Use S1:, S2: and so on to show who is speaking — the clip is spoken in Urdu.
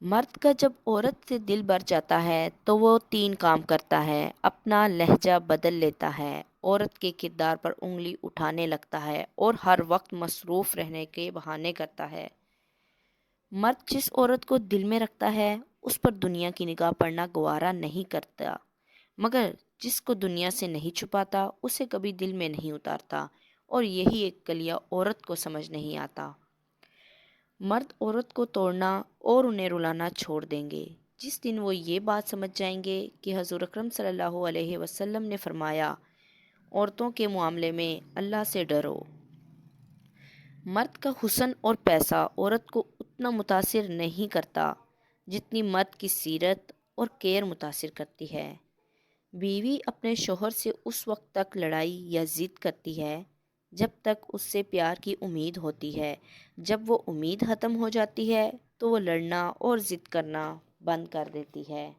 S1: مرد کا جب عورت سے دل بھر جاتا ہے تو وہ تین کام کرتا ہے: اپنا لہجہ بدل لیتا ہے، عورت کے کردار پر انگلی اٹھانے لگتا ہے اور ہر وقت مصروف رہنے کے بہانے کرتا ہے۔ مرد جس عورت کو دل میں رکھتا ہے اس پر دنیا کی نگاہ پڑنا گوارا نہیں کرتا، مگر جس کو دنیا سے نہیں چھپاتا اسے کبھی دل میں نہیں اتارتا، اور یہی ایک کلیہ عورت کو سمجھ نہیں آتا۔ مرد عورت کو توڑنا اور انہیں رلانا چھوڑ دیں گے جس دن وہ یہ بات سمجھ جائیں گے کہ حضور اکرم صلی اللہ علیہ وسلم نے فرمایا، عورتوں کے معاملے میں اللہ سے ڈرو۔ مرد کا حسن اور پیسہ عورت کو اتنا متاثر نہیں کرتا جتنی مرد کی سیرت اور کیر متاثر کرتی ہے۔ بیوی اپنے شوہر سے اس وقت تک لڑائی یا ضد کرتی ہے جب تک اس سے پیار کی امید ہوتی ہے۔ جب وہ امید ختم ہو جاتی ہے تو وہ لڑنا اور ضد کرنا بند کر دیتی ہے۔